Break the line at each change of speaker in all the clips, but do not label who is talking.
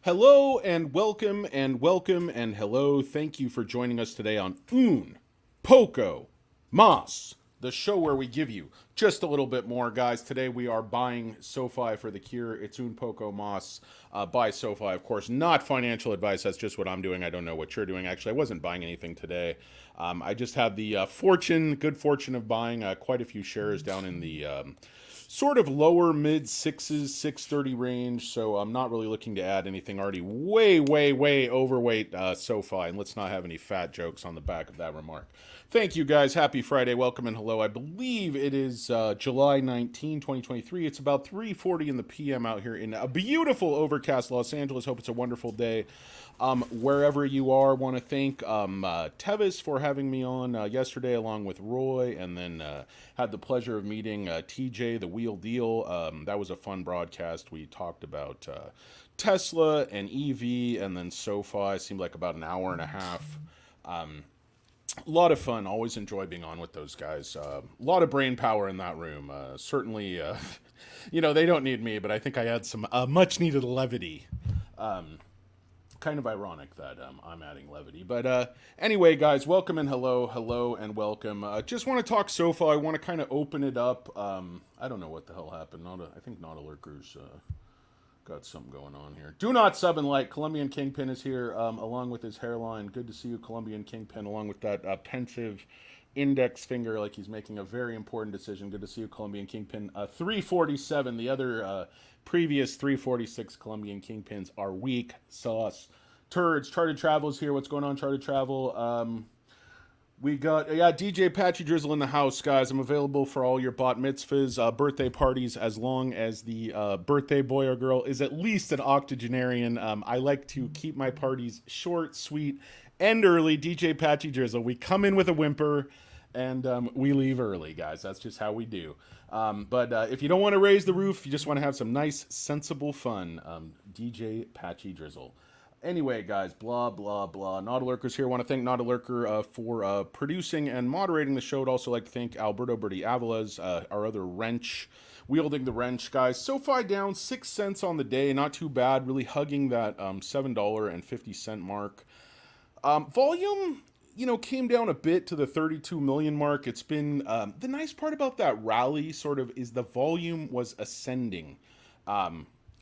Hello and welcome and hello. Thank you for joining us today on Poco Mas, the show where we give you just a little bit more, guys. Today we are buying SoFi for the cure. It's Poco Mas by SoFi, of course. Not financial advice. That's just what I'm doing. I don't know what you're doing. Actually, I wasn't buying anything today. I just had the good fortune of buying quite a few shares down in the sort of lower mid sixes, 630 range. So I'm not really looking to add anything already way overweight SoFi. And let's not have any fat jokes on the back of that remark. Thank you guys. Happy Friday. Welcome and hello. I believe it is July 19, 2023. It's about 3:40 in the PM out here in a beautiful overcast Los Angeles. Hope it's a wonderful day. Wherever you are, want to thank Tevis for having me on yesterday along with Roy, and then had the pleasure of meeting TJ, the Wheel Deal. That was a fun broadcast. We talked about Tesla and EV and then SoFi. Seemed like about an hour and a half. A lot of fun. Always enjoy being on with those guys. A lot of brain power in that room. Certainly, they don't need me, but I think I had some much needed levity. Kind of ironic that I'm adding levity. But anyway, guys, welcome and hello and welcome. Just want to talk SoFi. I want to kind of open it up. I don't know what the hell happened. I think Noto Lurker's got something going on here. Do not sub and like. Colombian Kingpin is here along with his hairline. Good to see you, Colombian Kingpin, along with that pensive index finger like he's making a very important decision. Good to see you, Colombian Kingpin. 347. The other previous 346 Colombian Kingpins are weak sauce. Turds. Chartered Travel is here. What's going on, Chartered Travel? We got, DJ Patchy Drizzle in the house, guys. I'm available for all your bat mitzvahs, birthday parties, as long as the birthday boy or girl is at least an octogenarian. I like to keep my parties short, sweet, and early. DJ Patchy Drizzle. We come in with a whimper, and we leave early, guys. That's just how we do. But if you don't want to raise the roof, you just want to have some nice, sensible fun, DJ Patchy Drizzle. Anyway, guys, blah, blah, blah. Noto Lurker's here. I want to thank Noto Lurker for producing and moderating the show. I'd also like to thank Alberto Berti Avalas, our other wrench, wielding the wrench, guys. SoFi down 6 cents on the day. Not too bad. Really hugging that $7.50 mark. Volume, came down a bit to the 32 million mark. It's been the nice part about that rally sort of is the volume was ascending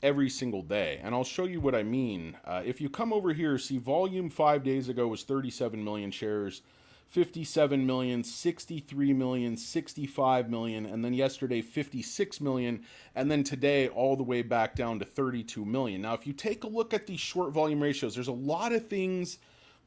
every single day. And I'll show you what I mean. If you come over here, see volume 5 days ago was 37 million shares, 57 million, 63 million, 65 million, and then yesterday 56 million, and then today all the way back down to 32 million. Now, if you take a look at these short volume ratios, there's a lot of things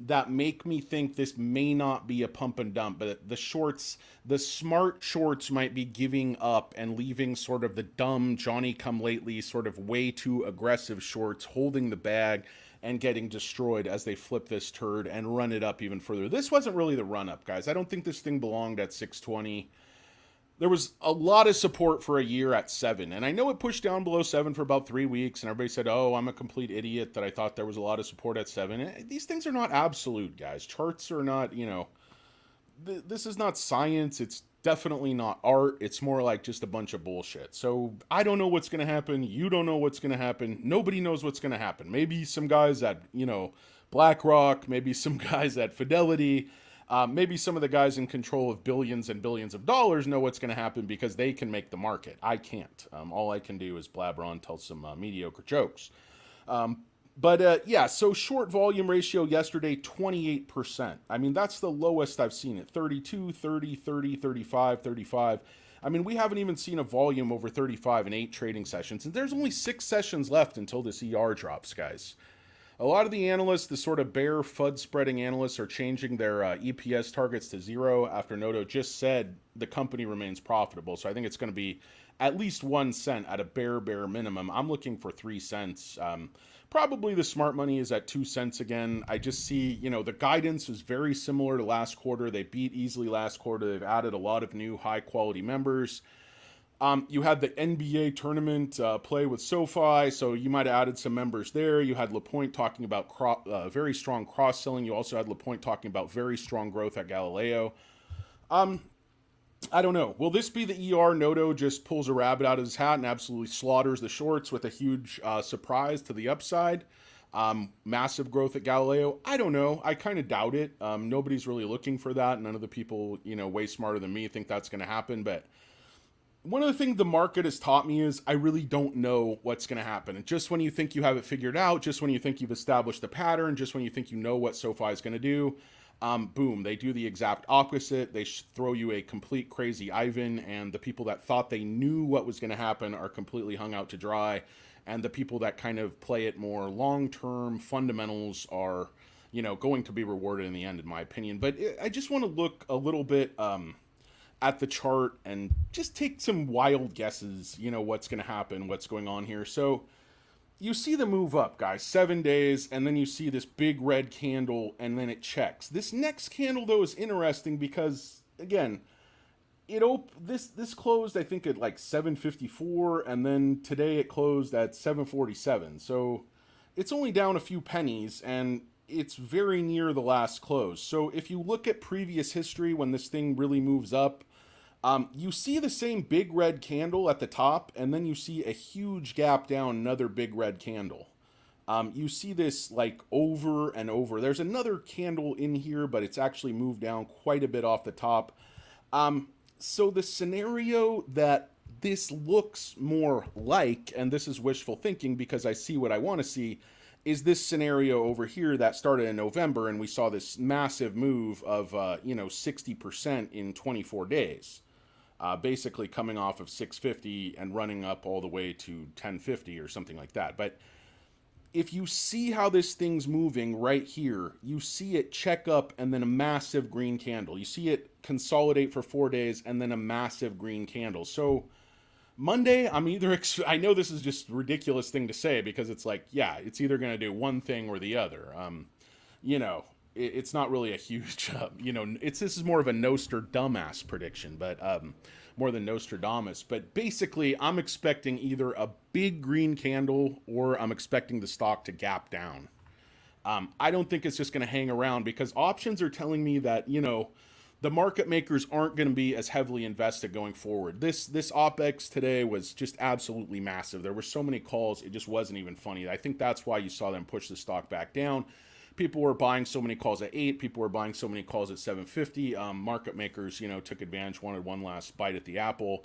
that make me think this may not be a pump and dump, but the smart shorts might be giving up and leaving sort of the dumb Johnny come lately sort of way too aggressive shorts holding the bag and getting destroyed as they flip this turd and run it up even further. This wasn't really the run up, guys. I don't think this thing belonged at 620. There was a lot of support for a year at 7. And I know it pushed down below 7 for about 3 weeks. And everybody said, oh, I'm a complete idiot that I thought there was a lot of support at 7. These things are not absolute, guys. Charts are not, this is not science. It's definitely not art. It's more like just a bunch of bullshit. So I don't know what's going to happen. You don't know what's going to happen. Nobody knows what's going to happen. Maybe some guys at, BlackRock, maybe some guys at Fidelity, maybe some of the guys in control of billions and billions of dollars know what's going to happen because they can make the market. I can't. All I can do is blabber on, tell some mediocre jokes. So short volume ratio yesterday, 28%. I mean, that's the lowest I've seen it. 32, 30, 30, 35, 35. I mean, we haven't even seen a volume over 35 in 8 trading sessions. And there's only 6 sessions left until this ER drops, guys. A lot of the analysts, the sort of bear FUD spreading analysts, are changing their EPS targets to 0 after Noto just said the company remains profitable. So I think it's going to be at least 1 cent at a bare minimum. I'm looking for 3 cents. Probably the smart money is at 2 cents again. I just see, the guidance is very similar to last quarter. They beat easily last quarter. They've added a lot of new high quality members. You had the NBA tournament play with SoFi, so you might have added some members there. You had LaPointe talking about very strong cross-selling. You also had LaPointe talking about very strong growth at Galileo. I don't know. Will this be the ER Noto just pulls a rabbit out of his hat and absolutely slaughters the shorts with a huge surprise to the upside? Massive growth at Galileo. I don't know. I kind of doubt it. Nobody's really looking for that. None of the people, way smarter than me think that's going to happen. But one of the things the market has taught me is I really don't know what's going to happen. And just when you think you have it figured out, just when you think you've established a pattern, just when you think you know what SoFi is going to do, boom, they do the exact opposite. They throw you a complete crazy Ivan, and the people that thought they knew what was going to happen are completely hung out to dry. And the people that kind of play it more long-term fundamentals are, going to be rewarded in the end, in my opinion. But I just want to look a little bit at the chart and just take some wild guesses, what's going to happen, what's going on here. So you see the move up, guys, 7 days, and then you see this big red candle, and then it checks. This next candle, though, is interesting because, again, this closed, I think, at like 7.54, and then today it closed at 7.47. So it's only down a few pennies, and it's very near the last close. So if you look at previous history when this thing really moves up, you see the same big red candle at the top, and then you see a huge gap down, another big red candle. You see this like over and over. There's another candle in here, but it's actually moved down quite a bit off the top. So the scenario that this looks more like, and this is wishful thinking because I see what I want to see, is this scenario over here that started in November, and we saw this massive move of 60% in 24 days. Basically coming off of 650 and running up all the way to 1050 or something like that. But if you see how this thing's moving right here, you see it check up and then a massive green candle. You see it consolidate for 4 days and then a massive green candle. So Monday, I know this is just a ridiculous thing to say because it's like, yeah, it's either going to do one thing or the other. It's not really a huge, this is more of a Nostradamus prediction, but more than Nostradamus. But basically, I'm expecting either a big green candle or I'm expecting the stock to gap down. I don't think it's just going to hang around because options are telling me that, the market makers aren't going to be as heavily invested going forward. This OPEX today was just absolutely massive. There were so many calls, it just wasn't even funny. I think that's why you saw them push the stock back down. People were buying so many calls at 8. People were buying so many calls at 750. Market makers, took advantage, wanted one last bite at the apple.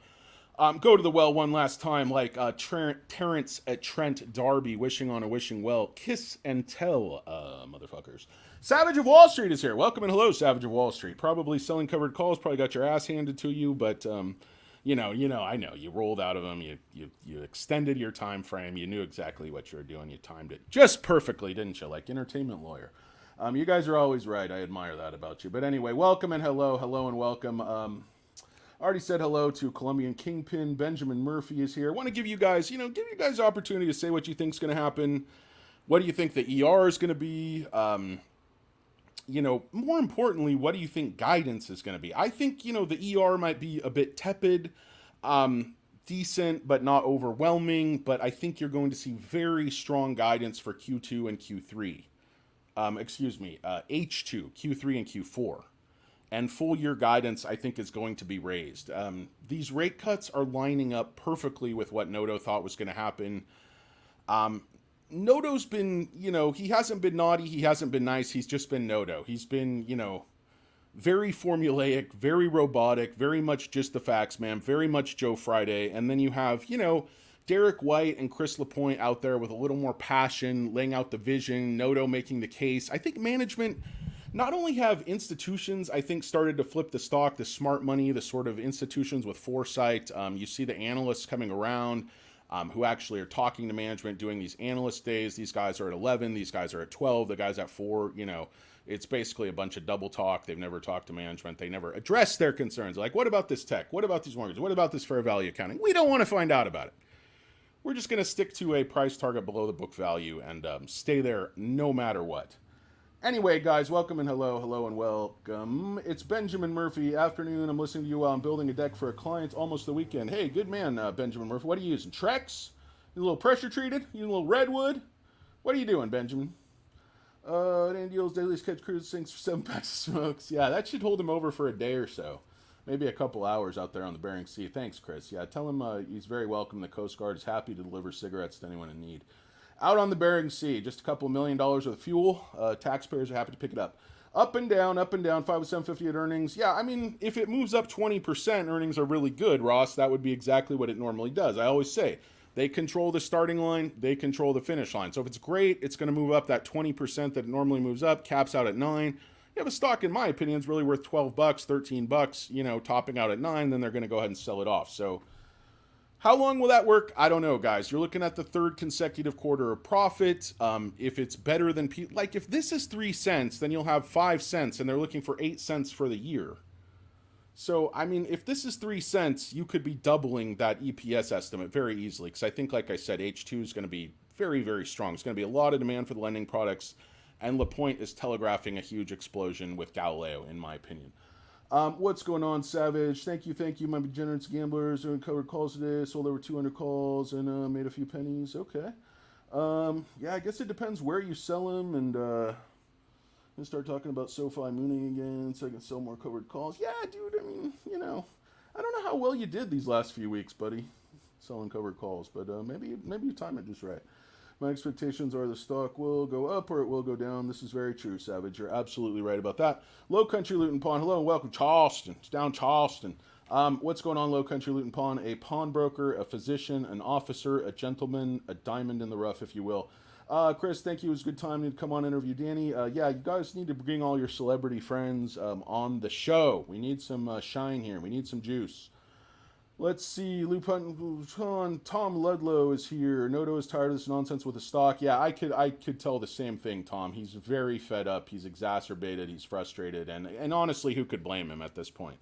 Go to the well one last time, like Terrence at Trent Darby, wishing on a wishing well. Kiss and tell, motherfuckers. Savage of Wall Street is here. Welcome and hello, Savage of Wall Street. Probably selling covered calls, probably got your ass handed to you, but I know you rolled out of them. You extended your time frame. You knew exactly what you were doing. You timed it just perfectly, didn't you? Like entertainment lawyer. You guys are always right. I admire that about you. But anyway, welcome and hello and welcome. Already said hello to Colombian Kingpin. Benjamin Murphy is here. I want to give you guys, give you guys the opportunity to say what you think is going to happen. What do you think the ER is going to be? More importantly, what do you think guidance is going to be? I think, the ER might be a bit tepid, decent, but not overwhelming. But I think you're going to see very strong guidance for Q2 and Q3. H2, Q3 and Q4. And full year guidance, I think, is going to be raised. These rate cuts are lining up perfectly with what Noto thought was going to happen. Noto's been, he hasn't been naughty, he hasn't been nice, he's just been Noto. He's been, very formulaic, very robotic, very much just the facts, man, very much Joe Friday. And then you have, Derek White and Chris LaPointe out there with a little more passion, laying out the vision, Noto making the case. I think management not only have institutions, I think, started to flip the stock, the smart money, the sort of institutions with foresight. You see the analysts coming around who actually are talking to management, doing these analyst days. These guys are at 11. These guys are at 12. The guys at 4, it's basically a bunch of double talk. They've never talked to management. They never address their concerns. Like, what about this tech? What about these mortgages? What about this fair value accounting? We don't want to find out about it. We're just going to stick to a price target below the book value and stay there no matter what. Anyway, guys, welcome and hello and welcome. It's Benjamin Murphy. Afternoon. I'm listening to you while I'm building a deck for a client. Almost the weekend. Hey, good man, Benjamin Murphy. What are you using? Trex? You a little pressure treated? You a little redwood? What are you doing, Benjamin? Dan Deals Daily Sketch Cruise sinks for 7 packs of smokes. Yeah, that should hold him over for a day or so. Maybe a couple hours out there on the Bering Sea. Thanks, Chris. Yeah, tell him he's very welcome. The Coast Guard is happy to deliver cigarettes to anyone in need. Out on the Bering Sea, just a couple $1 million worth of fuel. Taxpayers are happy to pick it up. Up and down, up and down. 507.50 at earnings. Yeah, I mean, if it moves up 20%, earnings are really good, Ross. That would be exactly what it normally does. I always say they control the starting line, they control the finish line. So if it's great, it's going to move up that 20% that it normally moves up. Caps out at 9. You have a stock, in my opinion, is really worth $12, $13. You know, topping out at 9, then they're going to go ahead and sell it off. So how long will that work? I don't know, guys. You're looking at the third consecutive quarter of profit. If it's better than like if this is 3 cents, then you'll have 5 cents, and they're looking for 8 cents for the year. So I mean, if this is 3 cents, you could be doubling that EPS estimate very easily. Because I think, like I said, H2 is going to be very, very strong. It's going to be a lot of demand for the lending products, and LaPointe is telegraphing a huge explosion with Galileo, in my opinion. What's going on, Savage? Thank you, my degenerates gamblers who covered calls today. Sold over 200 calls and made a few pennies. Okay. Yeah, I guess it depends where you sell them, and start talking about SoFi mooning again so I can sell more covered calls. Yeah, dude. I mean, you know, I don't know how well you did these last few weeks, buddy, selling covered calls, but maybe you time it just right. My expectations are the stock will go up or it will go down. This is very true, Savage. You're absolutely right about that. Low Country Luton Pawn. Hello and welcome, Charleston. It's down Charleston. What's going on, Low Country Luton Pawn? A pawnbroker, a physician, an officer, a gentleman, a diamond in the rough, if you will. Chris, thank you. It was a good time to come on and interview Danny. Yeah, you guys need to bring all your celebrity friends on the show. We need some shine here. We need some juice. Let's see, Tom Ludlow is here. Noto is tired of this nonsense with the stock. Yeah, I could tell the same thing, Tom. He's very fed up. He's exacerbated. He's frustrated. And honestly, who could blame him at this point?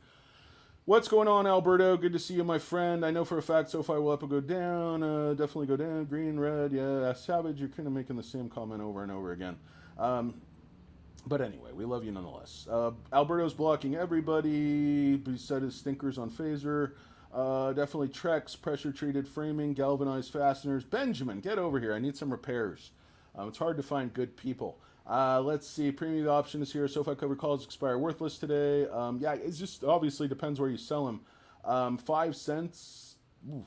What's going on, Alberto? Good to see you, my friend. I know for a fact SoFi will up or go down. Definitely go down. Green, red. Yeah, Savage, you're kind of making the same comment over and over again. But anyway, we love you nonetheless. Alberto's blocking everybody. He said his stinkers on Phaser. Definitely Trex, pressure-treated framing, galvanized fasteners. Benjamin, get over here. I need some repairs. It's hard to find good people. Let's see. Premium option is here. SoFi covered calls expire worthless today. Yeah, it just obviously depends where you sell them. 5 cents. Oof.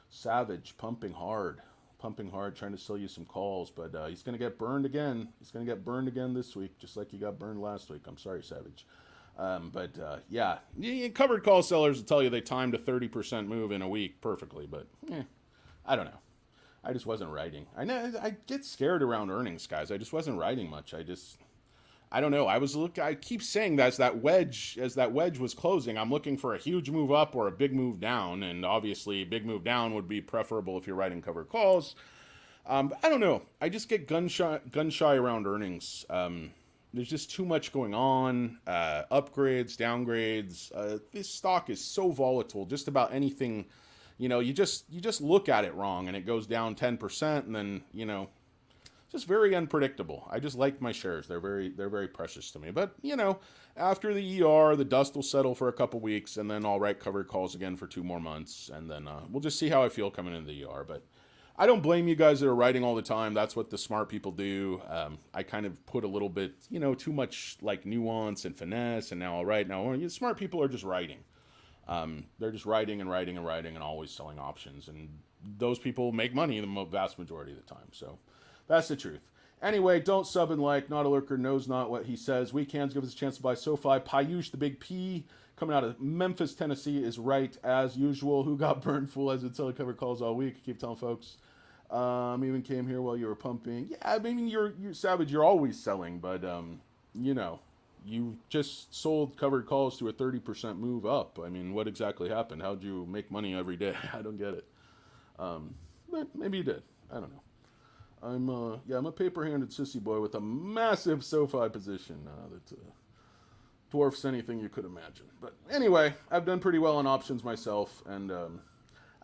Savage, pumping hard, trying to sell you some calls. But he's going to get burned again. He's going to get burned again this week, just like he got burned last week. I'm sorry, Savage. Yeah, covered call sellers will tell you they timed a 30% move in a week perfectly, but I don't know. I just wasn't writing. I get scared around earnings, guys. I just wasn't writing much. I don't know. I keep saying that as that wedge was closing, I'm looking for a huge move up or a big move down, and obviously a big move down would be preferable if you're writing covered calls. I don't know. I just get gun shy around earnings. There's just too much going on, upgrades, downgrades. This stock is so volatile, just about anything, you just look at it wrong and it goes down 10% and then, just very unpredictable. I just like my shares. They're very precious to me. But, after the ER, the dust will settle for a couple weeks and then I'll write covered calls again for 2 more months. And then we'll just see how I feel coming into the ER. But I don't blame you guys that are writing all the time. That's what the smart people do. I kind of put a little bit, too much like nuance and finesse, and now I'll write. Now, smart people are just writing. They're just writing and always selling options. And those people make money the vast majority of the time. So that's the truth. Anyway, don't sub and like. Not a lurker knows not what he says. Weak hands give us a chance to buy SoFi. Payush, the big P, coming out of Memphis, Tennessee, is right as usual. Who got burned? Fool has been selling covered calls all week. Keep telling folks. Even came here while you were pumping. Yeah, I mean, you're Savage. You're always selling, but you just sold covered calls to a 30% move up. I mean, what exactly happened? How'd you make money every day? I don't get it. But maybe you did. I don't know. I'm a paper-handed sissy boy with a massive SoFi position that dwarfs anything you could imagine. But anyway, I've done pretty well on options myself, and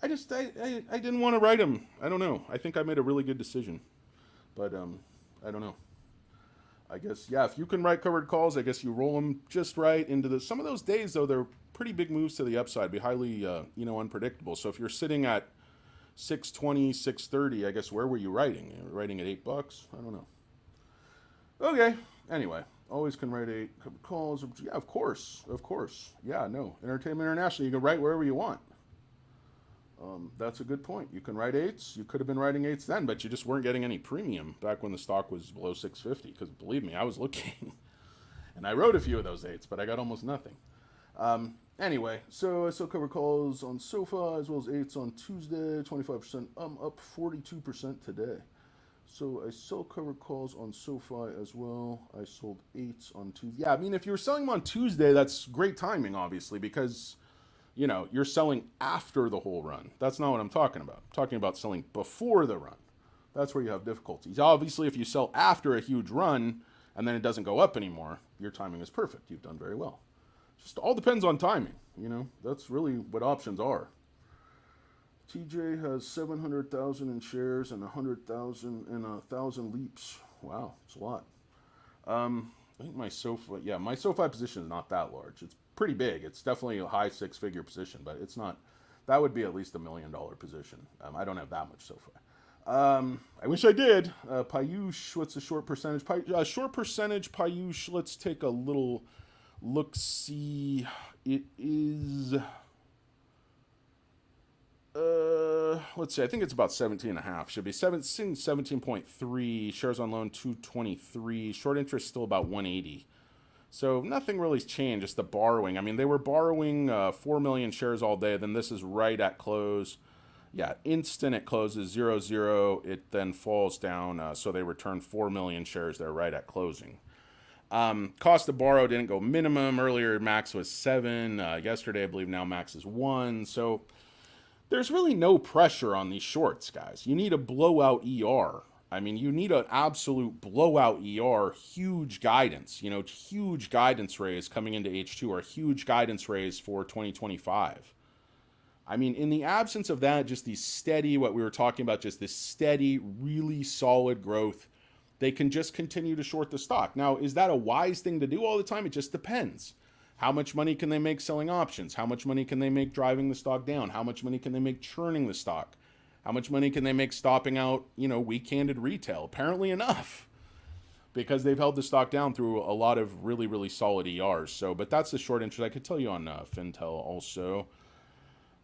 I didn't want to write them. I don't know. I think I made a really good decision, but I don't know. I guess, yeah, if you can write covered calls, I guess you roll them just right into some of those days, though, they're pretty big moves to the upside, be highly, unpredictable. So if you're sitting at 620, 630, I guess, where were you writing? You were writing at $8? I don't know. Okay. Anyway, always can write covered calls. Yeah, of course. Yeah, no. Entertainment International, you can write wherever you want. That's a good point. You can write eights. You could have been writing eights then, but you just weren't getting any premium back when the stock was below 650. Because believe me, I was looking, and I wrote a few of those eights, but I got almost nothing. Anyway, so I still cover calls on SoFi as well as eights on Tuesday, 25%. I'm up 42% today. So I sell cover calls on SoFi as well. I sold eights on Tuesday. Yeah, I mean, if you were selling them on Tuesday, that's great timing, obviously, because you're selling after the whole run. That's not what I'm talking about. I'm talking about selling before the run. That's where you have difficulties. Obviously, if you sell after a huge run and then it doesn't go up anymore, your timing is perfect. You've done very well. Just all depends on timing. That's really what options are. TJ has 700,000 in shares and 100,000 and 1,000 leaps. Wow, it's a lot. I think my SoFi position is not that large. It's pretty big. It's definitely a high six-figure position, but it's not. That would be at least $1 million position. I don't have that much SoFi. I wish I did. Payush, what's the short percentage? Short percentage Payush. Let's take a little look. See, it is. Let's see. I think it's about 17.5. Should be 17.3. Shares on loan 223. Short interest still about 180. So nothing really's changed. Just the borrowing. I mean, they were borrowing 4 million shares all day. Then this is right at close. Yeah, instant it closes 0-0. It then falls down. So they returned 4 million shares there right at closing. Cost to borrow didn't go minimum. Earlier, max was 7. Yesterday, I believe now max is 1. So there's really no pressure on these shorts, guys. You need a blowout ER. I mean, you need an absolute blowout ER, huge guidance, huge guidance raise coming into H2 or huge guidance raise for 2025. I mean, in the absence of that, just these steady, what we were talking about, just this steady, really solid growth, they can just continue to short the stock. Now, is that a wise thing to do all the time? It just depends. How much money can they make selling options? How much money can they make driving the stock down? How much money can they make churning the stock? How much money can they make stopping out, weak-handed retail? Apparently enough, because they've held the stock down through a lot of really, really solid ERs. So, but that's the short interest. I could tell you on Fintel also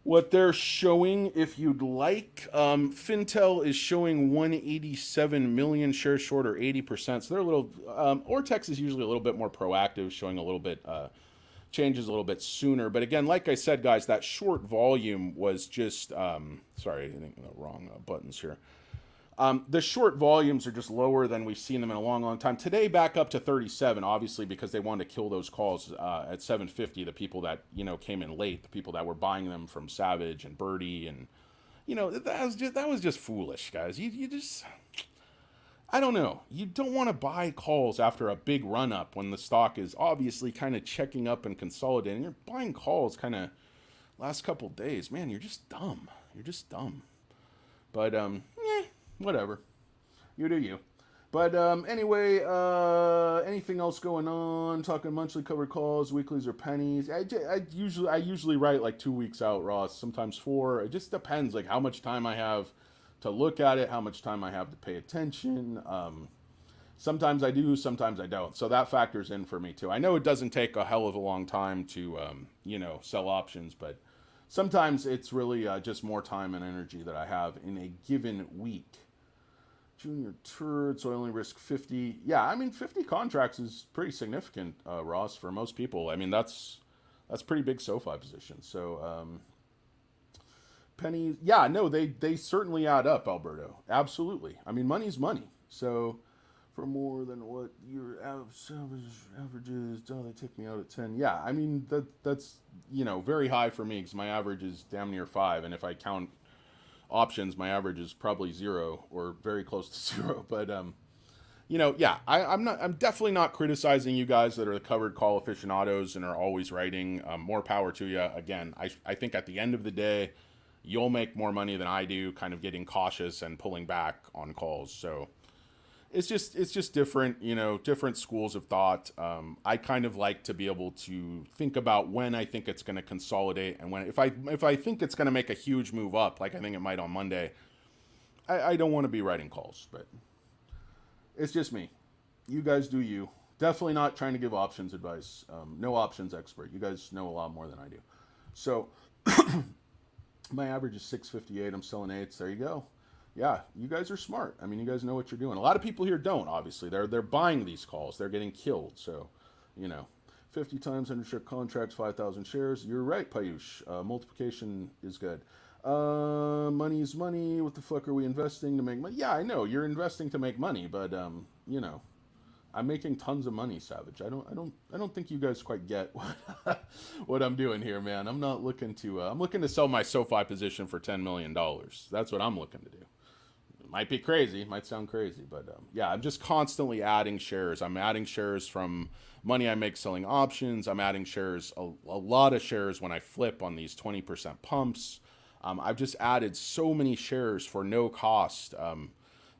what they're showing, if you'd like. Fintel is showing 187 million shares short, or 80%. So they're a little. Ortex is usually a little bit more proactive, showing a little bit. Changes a little bit sooner. But again, like I said, guys, that short volume was just, sorry, I think the wrong buttons here. The short volumes are just lower than we've seen them in a long, long time. Today, back up to 37, obviously, because they wanted to kill those calls at 750, the people that, came in late, the people that were buying them from Savage and Birdie. And, that was just foolish, guys. You just... I don't know. You don't want to buy calls after a big run up when the stock is obviously kind of checking up and consolidating. You're buying calls kind of last couple days. Man, you're just dumb. You're just dumb. But, whatever. You do you. But anyway, anything else going on? Talking monthly covered calls, weeklies, or pennies. I usually write like 2 weeks out, Ross. Sometimes 4. It just depends, like how much time I have to look at it, how much time I have to pay attention. Sometimes I do, sometimes I don't. So that factors in for me too. I know it doesn't take a hell of a long time to, sell options, but sometimes it's really just more time and energy that I have in a given week. Junior turd, so I only risk 50. Yeah, I mean, 50 contracts is pretty significant, Ross, for most people. I mean, that's pretty big SoFi position. So, pennies, yeah, no, they certainly add up, Alberto. Absolutely. I mean, money's money. So for more than what your average is, they take me out at 10. Yeah, I mean, that's very high for me, because my average is damn near 5, and if I count options, my average is probably 0 or very close to 0. But yeah, I'm definitely not criticizing you guys that are the covered call aficionados and are always writing. More power to you. Again, I think at the end of the day, you'll make more money than I do, kind of getting cautious and pulling back on calls. So it's just different, different schools of thought. I kind of like to be able to think about when I think it's going to consolidate, and if I think it's going to make a huge move up, like I think it might on Monday, I don't want to be writing calls. But it's just me. You guys do you. Definitely not trying to give options advice. No options expert. You guys know a lot more than I do. So... My average is 658. I'm selling eights. There you go. Yeah, you guys are smart. I mean, you guys know what you're doing. A lot of people here don't. Obviously, they're buying these calls. They're getting killed. So, you know, 50 times 100 share contracts, 5,000 shares. You're right, Payush. Multiplication is good. Money is money. What the fuck are we investing to make money? Yeah, I know you're investing to make money, but you know, I'm making tons of money, Savage. I don't think you guys quite get what I'm doing here, man. I'm not looking to. I'm looking to sell my SoFi position for $10 million. That's what I'm looking to do. It might be crazy, it might sound crazy, but yeah, I'm just constantly adding shares. I'm adding shares from money I make selling options. I'm adding shares, a lot of shares when I flip on these 20% pumps. I've just added so many shares for no cost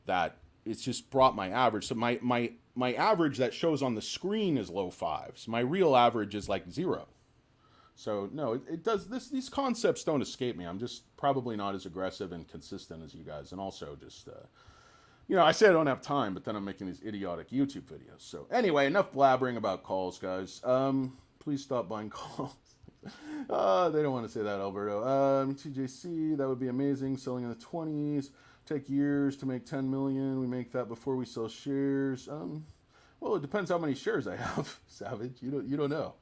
that it's just brought my average. So my average that shows on the screen is low fives. My real average is like zero. So no, it does this. These concepts don't escape me. I'm just probably not as aggressive and consistent as you guys, and also just you know, I say I don't have time, but then I'm making these idiotic YouTube videos. So anyway, enough blabbering about calls, guys. Please stop buying calls. They don't want to say that, Alberto. TJC, that would be amazing. Selling in the 20s. Take years to make 10 million. We make that before we sell shares. Well, it depends how many shares I have, Savage. You don't know.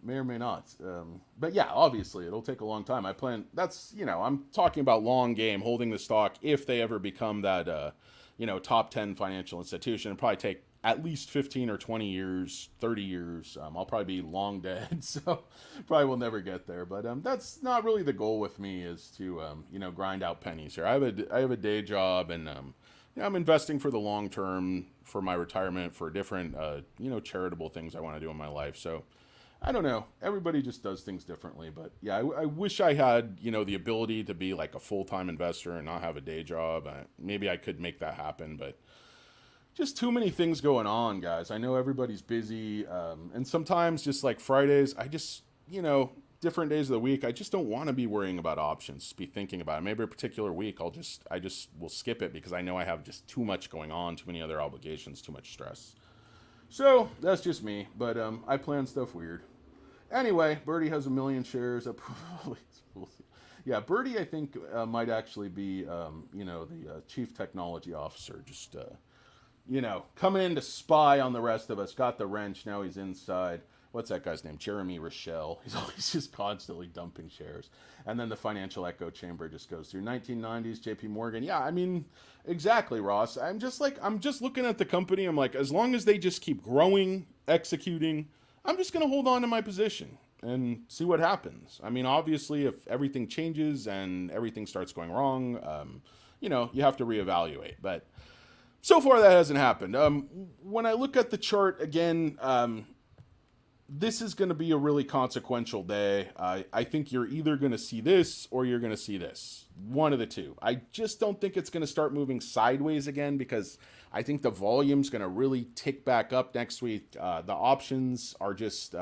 May or may not. But yeah, obviously it'll take a long time. I plan. That's, you know, I'm talking about long game, holding the stock if they ever become that you know, top 10 financial institution. It'll probably take at least 15 or 20 years, 30 years. I'll probably be long dead, so probably will never get there. But that's not really the goal with me, is to you know, grind out pennies here. I have a day job, and yeah, I'm investing for the long term, for my retirement, for different you know, charitable things I want to do in my life. So I don't know. Everybody just does things differently, but yeah, I wish I had, you know, the ability to be like a full-time investor and not have a day job. Maybe I could make that happen, but just too many things going on, guys. I know everybody's busy, and sometimes just like Fridays, I just, you know, different days of the week, I just don't want to be worrying about options, be thinking about it. Maybe a particular week, I just will skip it because I know I have just too much going on, too many other obligations, too much stress. So that's just me, but I plan stuff weird. Anyway, Birdie has 1 million shares. Yeah, Birdie, I think, might actually be, you know, the chief technology officer. Just, you know, coming in to spy on the rest of us. Got the wrench. Now he's inside. What's that guy's name? Jeremy Rochelle. He's always just constantly dumping shares. And then the financial echo chamber just goes through 1990s, JP Morgan. Yeah, I mean, exactly, Ross. I'm just looking at the company. I'm like, as long as they just keep growing, executing, I'm just going to hold on to my position and see what happens. I mean, obviously, if everything changes and everything starts going wrong, you know, you have to reevaluate. But so far, that hasn't happened. When I look at the chart again, this is going to be a really consequential day. I think you're either going to see this or you're going to see this. One of the two. I just don't think it's going to start moving sideways again, because I think the volume's going to really tick back up next week. The options are just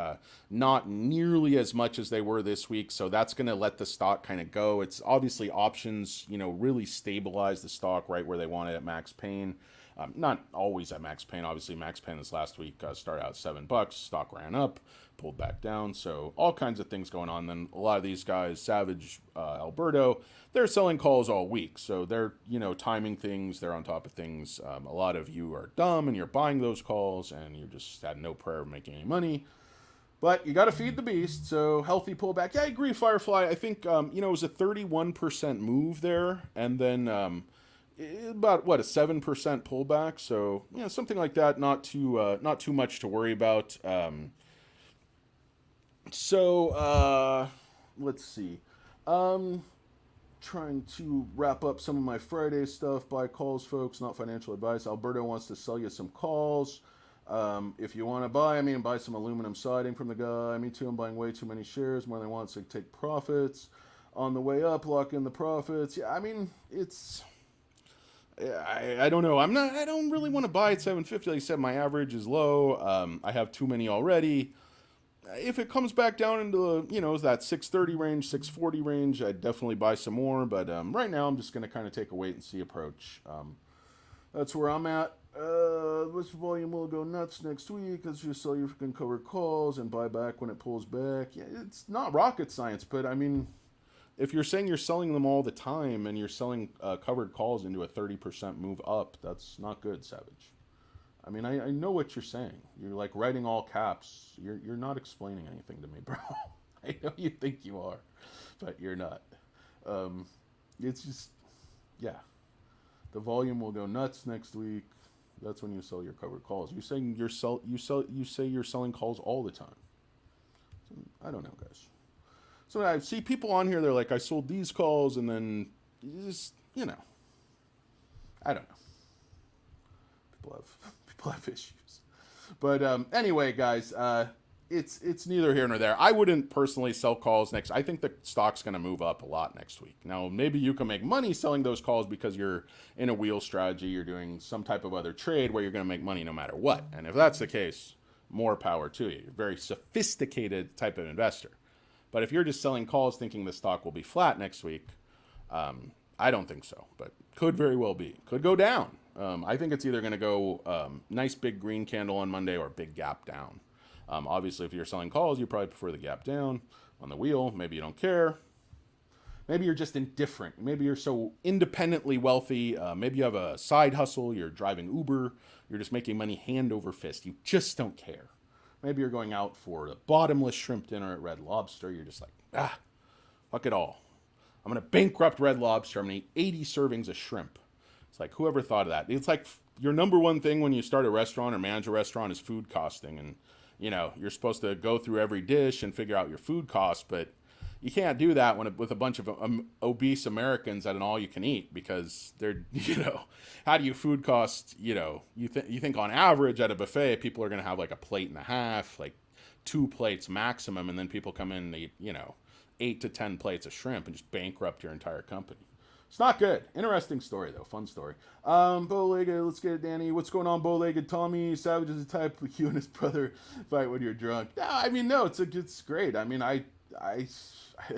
not nearly as much as they were this week, so that's going to let the stock kind of go. It's obviously options, you know, really stabilize the stock right where they want it at max pain. Not always at max pain. Obviously, max pain this last week started out $7. Stock ran up, pulled back down. So all kinds of things going on. Then a lot of these guys, Savage, Alberto, they're selling calls all week. So they're, you know, timing things. They're on top of things. A lot of you are dumb and you're buying those calls and you just had no prayer of making any money. But you got to feed the beast. So healthy pullback. Yeah, I agree, Firefly. I think, you know, it was a 31% move there. And then about, what, a 7% pullback. So, you know, something like that. Not too much to worry about. Let's see. Trying to wrap up some of my Friday stuff. Buy calls, folks, not financial advice. Alberto wants to sell you some calls. If you want to buy, buy some aluminum siding from the guy. Me too, I'm buying way too many shares, more than I want, so take profits. On the way up, lock in the profits. Yeah, I mean, it's... I don't know. I don't really want to buy at 750. Like I said, my average is low. I have too many already. If it comes back down into, you know, that 630 range, 640 range, I'd definitely buy some more. But right now, I'm just going to kind of take a wait and see approach. That's where I'm at. This volume will go nuts next week. Let's just sell your cover calls and buy back when it pulls back. Yeah, it's not rocket science, but I mean, if you're saying you're selling them all the time and you're selling covered calls into a 30% move up, that's not good, Savage. I mean, I know what you're saying. You're like writing all caps. You're not explaining anything to me, bro. I know you think you are, but you're not. Um, it's just, yeah. The volume will go nuts next week. That's when you sell your covered calls. You're saying you say you're selling calls all the time. I don't know, guys. So I see people on here. They're like, I sold these calls, and then just I don't know. People have issues. But anyway, guys, it's neither here nor there. I wouldn't personally sell calls next. I think the stock's going to move up a lot next week. Now, maybe you can make money selling those calls because you're in a wheel strategy. You're doing some type of other trade where you're going to make money no matter what. And if that's the case, more power to you. You're a very sophisticated type of investor. But if you're just selling calls thinking the stock will be flat next week, I don't think so. But could very well be. Could go down. I think it's either going to go nice big green candle on Monday or big gap down. Obviously, if you're selling calls, you probably prefer the gap down on the wheel. Maybe you don't care. Maybe you're just indifferent. Maybe you're so independently wealthy. Maybe you have a side hustle. You're driving Uber. You're just making money hand over fist. You just don't care. Maybe you're going out for the bottomless shrimp dinner at Red Lobster. You're just like, fuck it all. I'm going to bankrupt Red Lobster. I'm going to eat 80 servings of shrimp. It's like, whoever thought of that? It's like your number one thing when you start a restaurant or manage a restaurant is food costing. And, you're supposed to go through every dish and figure out your food costs, but you can't do that with a bunch of obese Americans at an all-you-can-eat because they're, how do you food cost, you think on average at a buffet, people are going to have like a plate and a half, like 2 plates maximum, and then people come in and eat, 8 to 10 plates of shrimp and just bankrupt your entire company. It's not good. Interesting story, though. Fun story. Bow-legged, let's get it, Danny. What's going on, Bow-legged Tommy? Savage is the type like you and his brother fight when you're drunk. No, it's great. I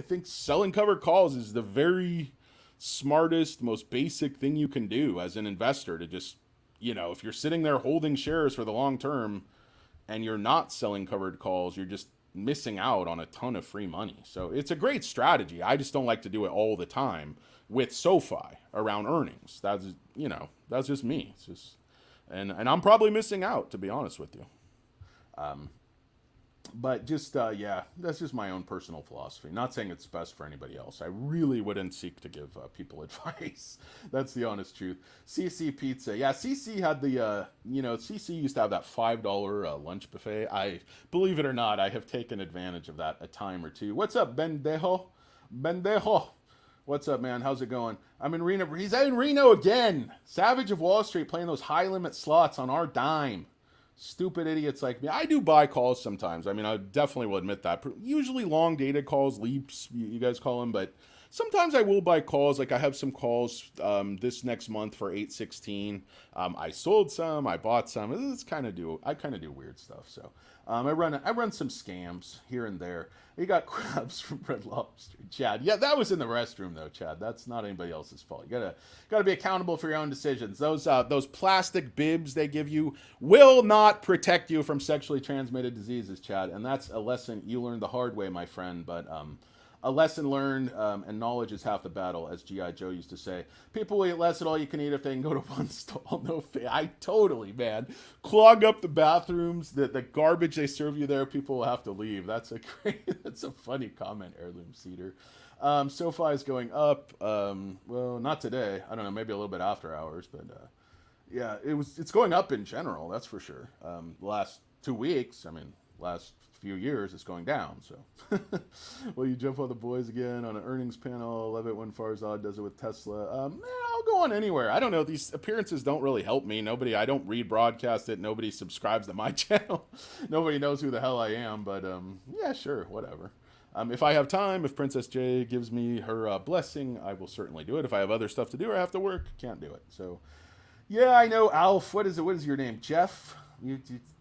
think selling covered calls is the very smartest, most basic thing you can do as an investor to just, if you're sitting there holding shares for the long term and you're not selling covered calls, you're just missing out on a ton of free money. So it's a great strategy. I just don't like to do it all the time with SoFi around earnings. That's just me. It's just, and I'm probably missing out, to be honest with you. But just, that's just my own personal philosophy. Not saying it's best for anybody else. I really wouldn't seek to give people advice. That's the honest truth. CC Pizza. Yeah, CC had the, CC used to have that $5 lunch buffet. Believe it or not, I have taken advantage of that a time or two. What's up, Bendejo? What's up, man? How's it going? I'm in Reno. He's in Reno again. Savage of Wall Street playing those high-limit slots on our dime. Stupid idiots like me. I do buy calls sometimes. I definitely will admit that. Usually long-dated calls, leaps, you guys call them. But sometimes I will buy calls. Like I have some calls this next month for 8/16. I sold some. I bought some. I kind of do weird stuff. So I run some scams here and there. You got crabs from Red Lobster, Chad. Yeah, that was in the restroom though, Chad. That's not anybody else's fault. You gotta be accountable for your own decisions. Those plastic bibs they give you will not protect you from sexually transmitted diseases, Chad. And that's a lesson you learned the hard way, my friend. But a lesson learned and knowledge is half the battle, as G.I. Joe used to say. People will eat less at all you can eat if they can go to one stall. No fair. I totally, man. Clog up the bathrooms, the garbage they serve you there, people will have to leave. That's a funny comment, Heirloom Cedar. SoFi is going up. Well, not today. I don't know, maybe a little bit after hours, but yeah, it's going up in general, that's for sure. The last 2 weeks, last few years, it's going down. So will you jump on the boys again on an earnings panel? I love it when Farzad does it with Tesla. I'll go on anywhere. I don't know, these appearances don't really help me. I don't rebroadcast it. Nobody subscribes to my channel. Nobody knows who the hell I am, but yeah, sure, whatever. If I have time, if Princess J gives me her blessing, I will certainly do it. If I have other stuff to do or I have to work, can't do it. So yeah, I know, Alf. What is your name? Jeff?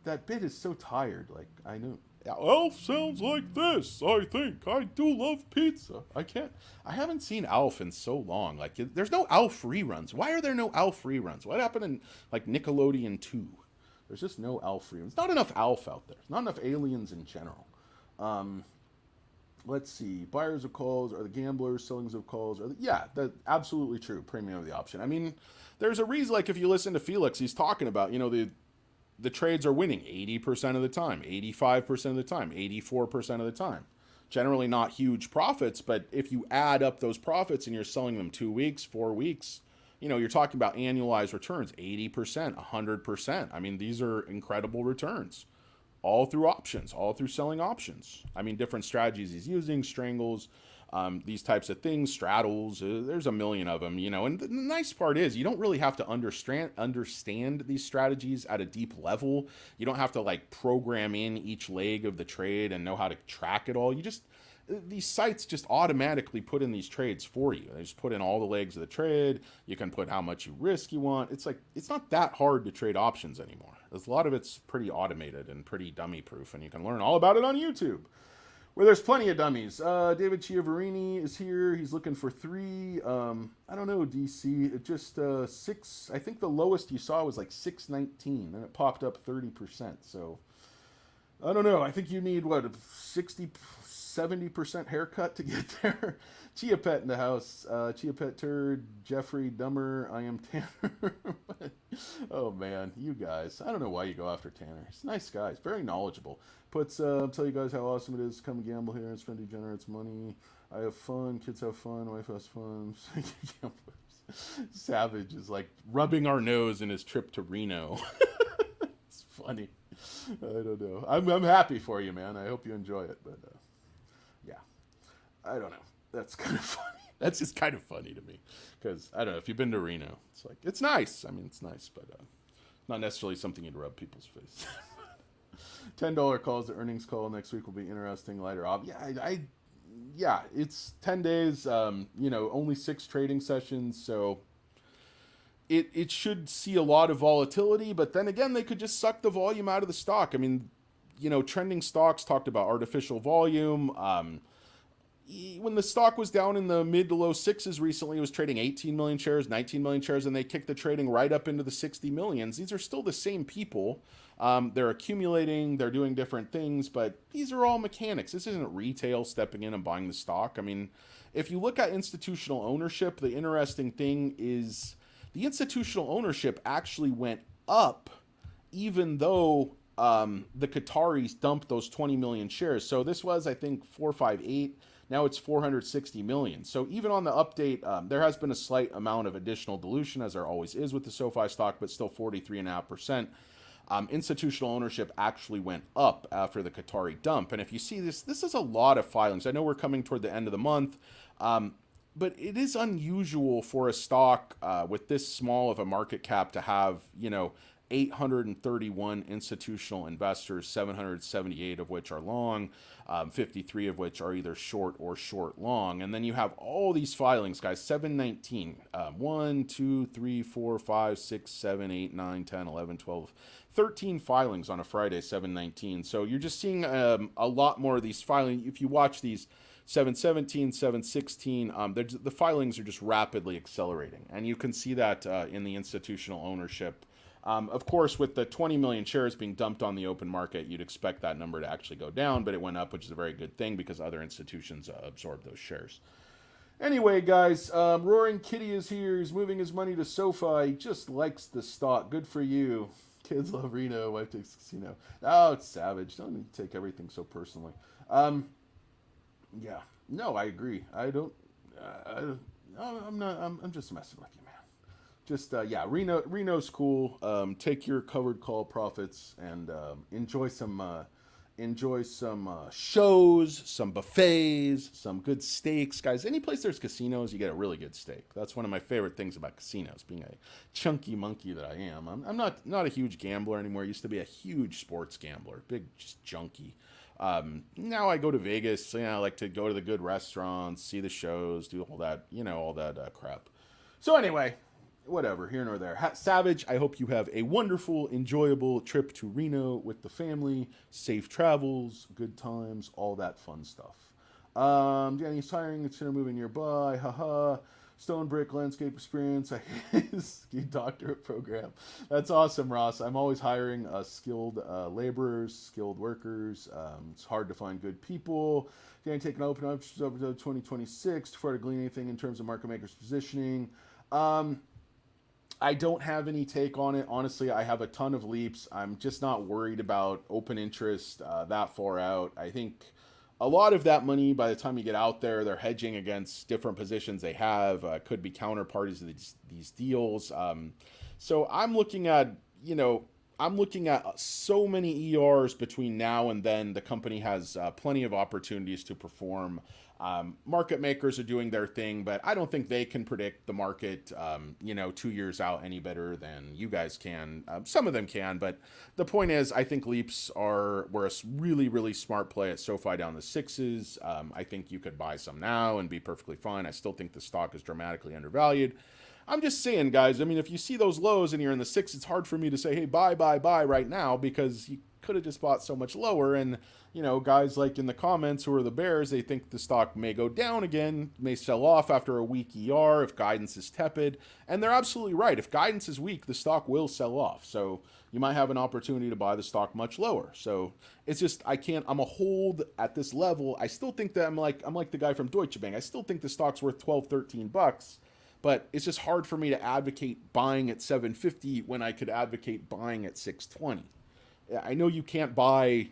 That bit is so tired. Like, I know. Alf sounds like this, I think. I do love pizza. I haven't seen Alf in so long. Like, there's no Alf reruns. Why are there no Alf reruns? What happened in, like, Nickelodeon 2? There's just no Alf reruns. Not enough Alf out there. Not enough aliens in general. Let's see. Buyers of calls are the gamblers. Sellings of calls are the, yeah, that's absolutely true. Premium of the option. I mean, there's a reason. Like if you listen to Felix, he's talking about the trades are winning 80% of the time, 85% of the time, 84% of the time. Generally not huge profits, but if you add up those profits and you're selling them 2 weeks, 4 weeks, you're talking about annualized returns, 80%, 100%. I mean, these are incredible returns all through options, all through selling options. I mean, different strategies he's using, strangles, these types of things, straddles. There's a million of them, And the nice part is you don't really have to understand these strategies at a deep level. You don't have to like program in each leg of the trade and know how to track it all. These sites just automatically put in these trades for you. They just put in all the legs of the trade. You can put how much you risk you want. It's like it's not that hard to trade options anymore. A lot of it's pretty automated and pretty dummy proof, and you can learn all about it on YouTube, where there's plenty of dummies. David Chiavarini is here. He's looking for three. I don't know, DC. It just six. I think the lowest you saw was like 619, and it popped up 30%. So I don't know. I think you need what 70% haircut to get there. Chia Pet in the house. Chia Pet Turd, Jeffrey Dummer, I am Tanner. Oh man, you guys. I don't know why you go after Tanner. He's a nice guy. He's very knowledgeable. Puts tell you guys how awesome it is to come gamble here and spend degenerates money. I have fun, kids have fun, wife has fun. Savage is like rubbing our nose in his trip to Reno. It's funny. I don't know. I'm happy for you, man. I hope you enjoy it, but yeah, I don't know. That's kind of funny. That's just kind of funny to me because I don't know if you've been to Reno. It's like it's nice. I mean, it's nice, but not necessarily something you'd rub people's face. $10 calls. The earnings call next week will be interesting. Lighter off. Yeah, yeah. It's 10 days. Only 6 trading sessions, so it should see a lot of volatility. But then again, they could just suck the volume out of the stock. I mean, trending stocks talked about artificial volume. When the stock was down in the mid to low sixes recently, it was trading 18 million shares, 19 million shares, and they kicked the trading right up into the 60 millions. These are still the same people. They're accumulating, they're doing different things, but these are all mechanics. This isn't retail stepping in and buying the stock. I mean, if you look at institutional ownership, the interesting thing is the institutional ownership actually went up even though the Qataris dumped those 20 million shares. So this was, I think, 458. Now it's 460 million. So even on the update, there has been a slight amount of additional dilution, as there always is with the SoFi stock, but still 43.5%. Institutional ownership actually went up after the Qatari dump. And if you see this is a lot of filings. I know we're coming toward the end of the month, but it is unusual for a stock with this small of a market cap to have, 831 institutional investors, 778 of which are long, 53 of which are either short or short long. And then you have all these filings, guys, 719, 1, 2, 3, 4, 5, 6, 7, 8, 9, 10, 11, 12, 13 filings on a Friday, 719. So you're just seeing a lot more of these filings. If you watch these 717, 716, the filings are just rapidly accelerating. And you can see that in the institutional ownership. Of course, with the 20 million shares being dumped on the open market, you'd expect that number to actually go down, but it went up, which is a very good thing because other institutions absorbed those shares. Anyway, guys, Roaring Kitty is here. He's moving his money to SoFi. He just likes the stock. Good for you. Kids love Reno. Wife takes casino. Oh, it's savage. Don't need to take everything so personally. Yeah. No, I agree. I don't. I'm not. I'm just messing with you, man. Just yeah, Reno's cool. Take your covered call profits and enjoy some shows, some buffets, some good steaks, guys. Any place there's casinos, you get a really good steak. That's one of my favorite things about casinos. Being a chunky monkey that I am, I'm not a huge gambler anymore. I used to be a huge sports gambler, big just junkie. Now I go to Vegas. I like to go to the good restaurants, see the shows, do all that, all that crap. So anyway, whatever, here nor there. Savage, I hope you have a wonderful, enjoyable trip to Reno with the family. Safe travels, good times, all that fun stuff. Danny's tiring, it's gonna move in nearby, haha. Stone Brick Landscape Experience. I ski doctorate program. That's awesome, Ross. I'm always hiring skilled laborers, skilled workers. It's hard to find good people. Getting taken open options over to 2026 before to glean anything in terms of market makers positioning. I don't have any take on it. Honestly, I have a ton of leaps. I'm just not worried about open interest that far out. I think a lot of that money, by the time you get out there, they're hedging against different positions they have. Could be counterparties of these deals. So I'm looking at, I'm looking at so many ERs between now and then. The company has plenty of opportunities to perform. Market makers are doing their thing, but I don't think they can predict the market, 2 years out any better than you guys can. Some of them can, but the point is, I think leaps were a really, really smart play at SoFi down the sixes. I think you could buy some now and be perfectly fine. I still think the stock is dramatically undervalued. I'm just saying, guys, I mean, if you see those lows and you're in the six, it's hard for me to say, hey, buy right now, because you could have just bought so much lower. And, guys like in the comments who are the bears, they think the stock may go down again, may sell off after a weak ER if guidance is tepid. And they're absolutely right. If guidance is weak, the stock will sell off. So you might have an opportunity to buy the stock much lower. So it's just, I'm a hold at this level. I still think that I'm like the guy from Deutsche Bank. I still think the stock's worth 12, 13 bucks. But it's just hard for me to advocate buying at 750 when I could advocate buying at 620. I know you can't buy,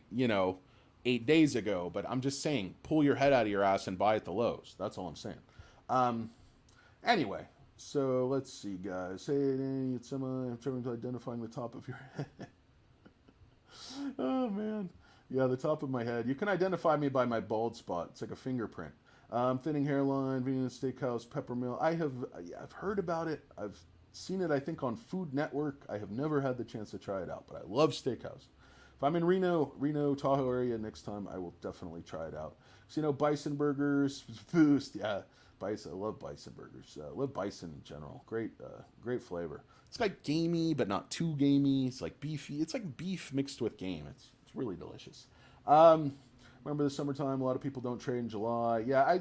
8 days ago, but I'm just saying, pull your head out of your ass and buy at the lows. That's all I'm saying. Anyway, so let's see, guys. Hey, it's I'm trying to identifying the top of your head. Oh, man. Yeah, the top of my head. You can identify me by my bald spot. It's like a fingerprint. Thinning hairline, Venus Steakhouse, Peppermill. I've heard about it. I've seen it, I think, on Food Network. I have never had the chance to try it out, but I love steakhouse. If I'm in Reno, Tahoe area next time, I will definitely try it out. So, bison burgers, boost, yeah, bison. I love bison burgers. I love bison in general. Great flavor. It's like gamey, but not too gamey. It's like beefy. It's like beef mixed with game. It's really delicious. Remember the summertime, a lot of people don't trade in July. Yeah,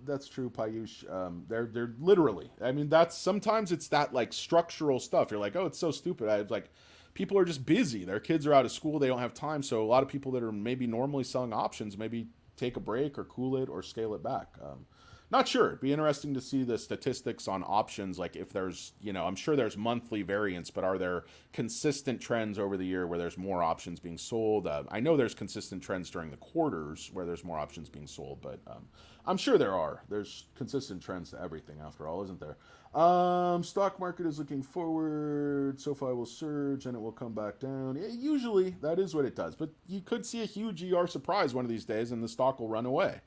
that's true, Payush. They're literally, I mean, sometimes it's that like structural stuff. You're like, oh, it's so stupid. I was like, people are just busy. Their kids are out of school. They don't have time. So a lot of people that are maybe normally selling options, maybe take a break or cool it or scale it back. Not sure. It'd be interesting to see the statistics on options. Like if there's, I'm sure there's monthly variance, but are there consistent trends over the year where there's more options being sold? I know there's consistent trends during the quarters where there's more options being sold, but I'm sure there are. There's consistent trends to everything after all, isn't there? Stock market is looking forward. SoFi will surge and it will come back down. Yeah, usually that is what it does, but you could see a huge ER surprise one of these days and the stock will run away.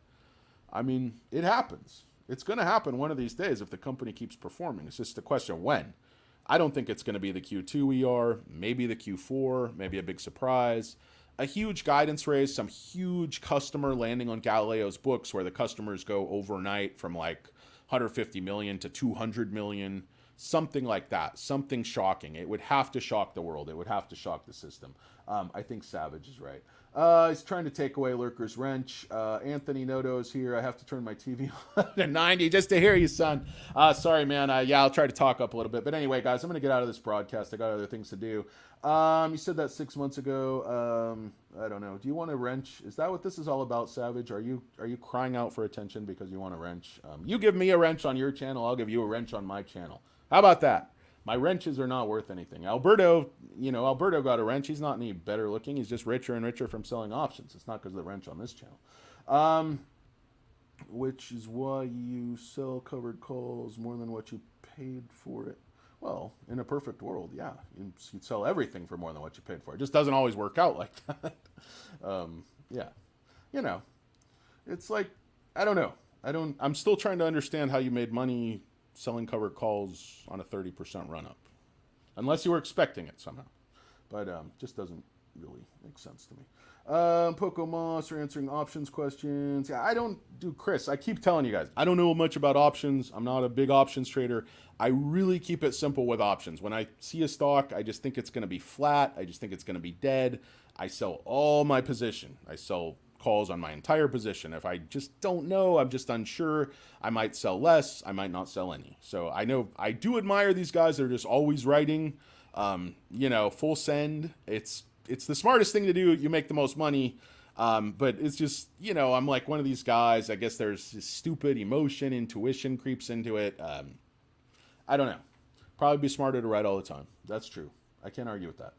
I mean, it happens. It's going to happen one of these days if the company keeps performing. It's just a question of when. I don't think it's going to be the Q2 ER, maybe the Q4, maybe a big surprise. A huge guidance raise, some huge customer landing on Galileo's books where the customers go overnight from like 150 million to 200 million, something like that, something shocking. It would have to shock the world. It would have to shock the system. I think Savage is right. He's trying to take away Lurker's wrench. Anthony Noto is here. I have to turn my TV on to 90 just to hear you, son. Sorry, man. I'll try to talk up a little bit. But anyway, guys, I'm going to get out of this broadcast. I got other things to do. You said that 6 months ago. I don't know. Do you want a wrench? Is that what this is all about, Savage? Are you crying out for attention because you want a wrench? You give me a wrench on your channel. I'll give you a wrench on my channel. How about that? My wrenches are not worth anything. Alberto got a wrench. He's not any better looking. He's just richer and richer from selling options. It's not because of the wrench on this channel. Which is why you sell covered calls more than what you paid for it. Well, in a perfect world, yeah. You'd sell everything for more than what you paid for. It just doesn't always work out like that. Yeah. It's like, I don't know. I'm still trying to understand how you made money selling covered calls on a 30% run up, unless you were expecting it somehow, but just doesn't really make sense to me. Poco Moss are answering options questions. Yeah, I don't do Chris. I keep telling you guys, I don't know much about options. I'm not a big options trader. I really keep it simple with options. When I see a stock, I just think it's going to be flat. I just think it's going to be dead. I sell all my position. I sell calls on my entire position. If I just don't know, I'm just unsure, I might sell less, I might not sell any. So I know I do admire these guys that are just always writing, full send. It's the smartest thing to do. You make the most money. But it's just, I'm like one of these guys. I guess there's this stupid emotion, intuition creeps into it. I don't know. Probably be smarter to write all the time. That's true. I can't argue with that.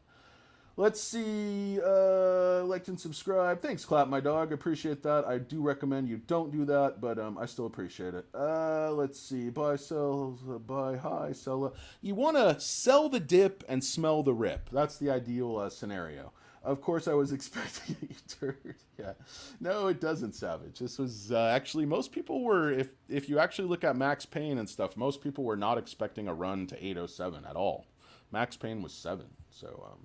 Let's see. Like and subscribe. Thanks, Clap, my dog. Appreciate that. I do recommend you don't do that, but I still appreciate it. Let's see. Buy, sell, buy, high, sell. You want to sell the dip and smell the rip. That's the ideal scenario. Of course, I was expecting a turd. Yeah. No, it doesn't, Savage. This was actually, most people were, if you actually look at Max Payne and stuff, most people were not expecting a run to 807 at all. Max Payne was 7. So,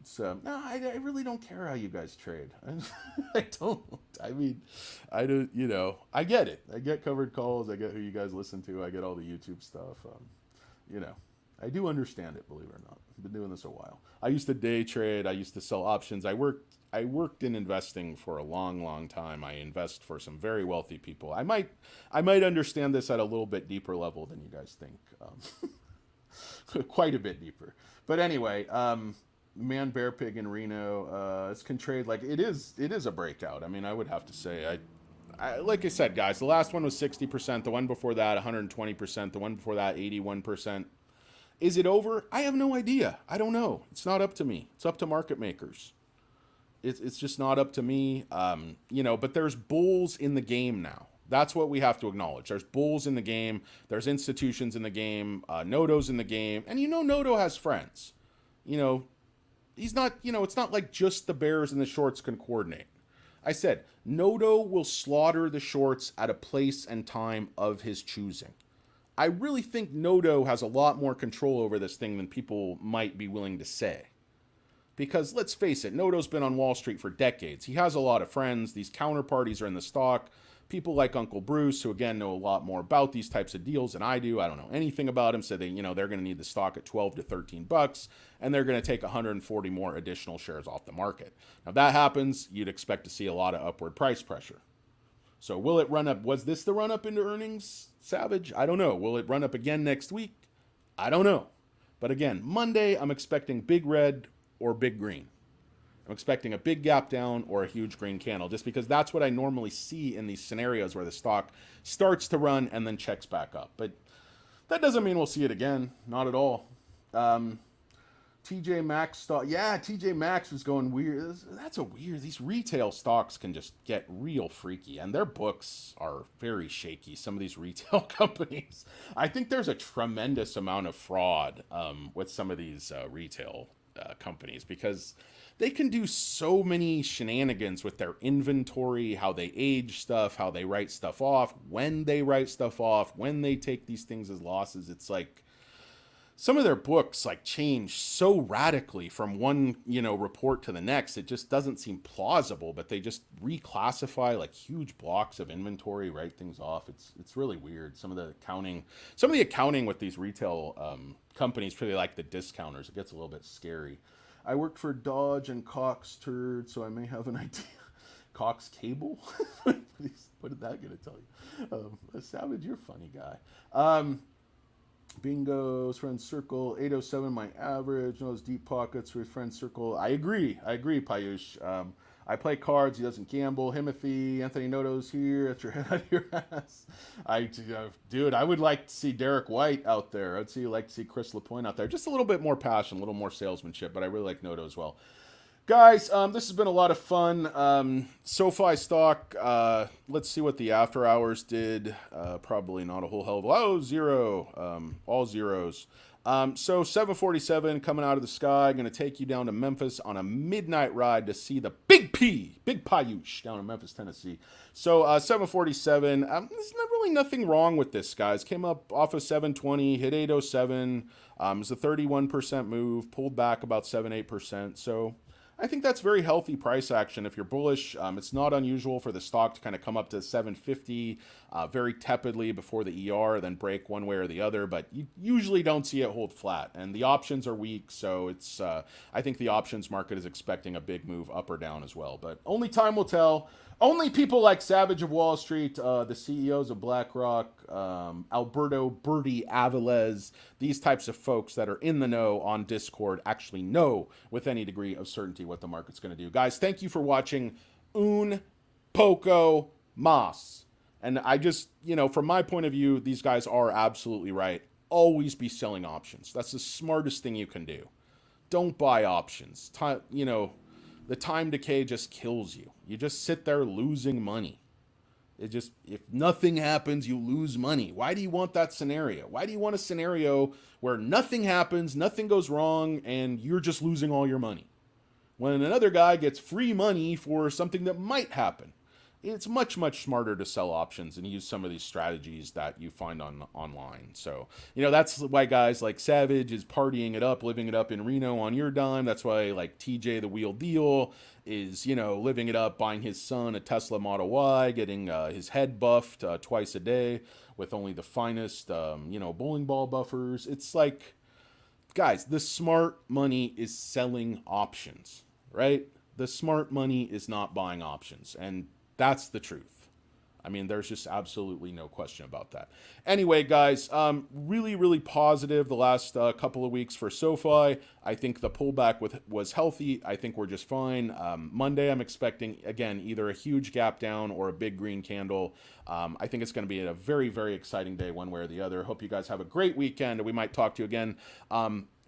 it's, no, I really don't care how you guys trade. I don't. I mean, I don't, I get it. I get covered calls. I get who you guys listen to. I get all the YouTube stuff. I do understand it, believe it or not. I've been doing this a while. I used to day trade. I used to sell options. I worked in investing for a long, long time. I invest for some very wealthy people. I might understand this at a little bit deeper level than you guys think. Quite a bit deeper. But anyway, Man Bear Pig in Reno, this can trade like it is a breakout. I mean, I would have to say like I said, guys, the last one was 60%, the one before that 120%, the one before that 81%. Is it over? I have no idea. I don't know. It's not up to me. It's up to market makers. It's just not up to me. But there's bulls in the game now. That's what we have to acknowledge. There's bulls in the game. There's institutions in the game. Noto's in the game. And Noto has friends. He's not, it's not like just the bears and the shorts can coordinate. I said, Noto will slaughter the shorts at a place and time of his choosing. I really think Noto has a lot more control over this thing than people might be willing to say. Because let's face it, Noto's been on Wall Street for decades. He has a lot of friends. These counterparties are in the stock. People like Uncle Bruce, who again know a lot more about these types of deals than I do. I don't know anything about him. So they're going to need the stock at 12 to 13 bucks, and they're going to take 140 more additional shares off the market. Now, if that happens, you'd expect to see a lot of upward price pressure. So will it run up? Was this the run up into earnings, Savage? I don't know. Will it run up again next week? I don't know. But again, Monday, I'm expecting big red or big green. I'm expecting a big gap down or a huge green candle, just because that's what I normally see in these scenarios where the stock starts to run and then checks back up. But that doesn't mean we'll see it again. Not at all. TJ Maxx stock. Yeah, TJ Maxx was going weird. That's a weird. These retail stocks can just get real freaky, and their books are very shaky. Some of these retail companies. I think there's a tremendous amount of fraud with some of these retail companies, because they can do so many shenanigans with their inventory, how they age stuff, how they write stuff off, when they write stuff off, when they take these things as losses. It's like some of their books like change so radically from one, report to the next. It just doesn't seem plausible, but they just reclassify like huge blocks of inventory, write things off. It's really weird. Some of the accounting with these retail companies, really like the discounters. It gets a little bit scary. I worked for Dodge and Cox Turd, so I may have an idea. Cox Cable? What is that going to tell you? Savage, you're a funny guy. Bingo's friend circle, 807 my average, knows deep pockets for his friend circle. I agree, Payush. I play cards, he doesn't gamble. Himothy, Anthony Noto's here, that's your head out of your ass. Dude, I would like to see Derek White out there. I'd like to see Chris LaPointe out there. Just a little bit more passion, a little more salesmanship, but I really like Noto as well. Guys, this has been a lot of fun. Sofi Stock, let's see what the after hours did. Probably not a whole hell of a lot. Oh, zero. All zeros. So 747 coming out of the sky, going to take you down to Memphis on a midnight ride to see the Big Payush down in Memphis, Tennessee. So 747, there's not really nothing wrong with this, guys. Came up off of 720, hit 807. It was a 31% move, pulled back about 7-8%. So I think that's very healthy price action. If you're bullish, it's not unusual for the stock to kind of come up to 750 very tepidly before the ER, then break one way or the other. But you usually don't see it hold flat, and the options are weak. So it's I think the options market is expecting a big move up or down as well. But only time will tell. Only people like Savage of Wall Street, the CEOs of BlackRock, Alberto Bertie Avilés, these types of folks that are in the know on Discord actually know with any degree of certainty what the market's going to do. Guys, thank you for watching Un Poco Mas. And I just, from my point of view, these guys are absolutely right. Always be selling options. That's the smartest thing you can do. Don't buy options. The time decay just kills you. You just sit there losing money. If nothing happens, you lose money. Why do you want that scenario? Why do you want a scenario where nothing happens, nothing goes wrong, and you're just losing all your money? When another guy gets free money for something that might happen. It's much, much smarter to sell options and use some of these strategies that you find online. So, that's why guys like Savage is partying it up, living it up in Reno on your dime. That's why like TJ the Wheel Deal is, living it up, buying his son a Tesla Model Y, getting his head buffed twice a day with only the finest, bowling ball buffers. It's like, guys, the smart money is selling options, right? The smart money is not buying options. And that's the truth. I mean, there's just absolutely no question about that. Anyway, guys, really, really positive the last couple of weeks for SoFi. I think the pullback was healthy. I think we're just fine. Monday, I'm expecting, again, either a huge gap down or a big green candle. I think it's going to be a very, very exciting day one way or the other. Hope you guys have a great weekend. We might talk to you again.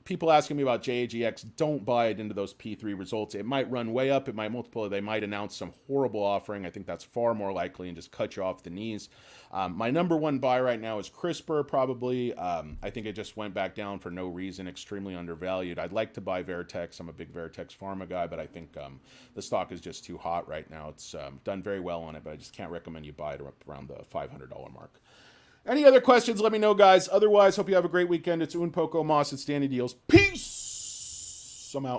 People asking me about JAGX, don't buy it into those P3 results. It might run way up. It might multiply. They might announce some horrible offering. I think that's far more likely and just cut you off the knees. My number one buy right now is CRISPR, probably. I think it just went back down for no reason, extremely undervalued. I'd like to buy Vertex. I'm a big Vertex pharma guy, but I think the stock is just too hot right now. It's done very well on it, but I just can't recommend you buy it around the $500 mark. Any other questions, let me know, guys. Otherwise, hope you have a great weekend. It's Un Poco Mas. It's Danny Deals. Peace! I'm out.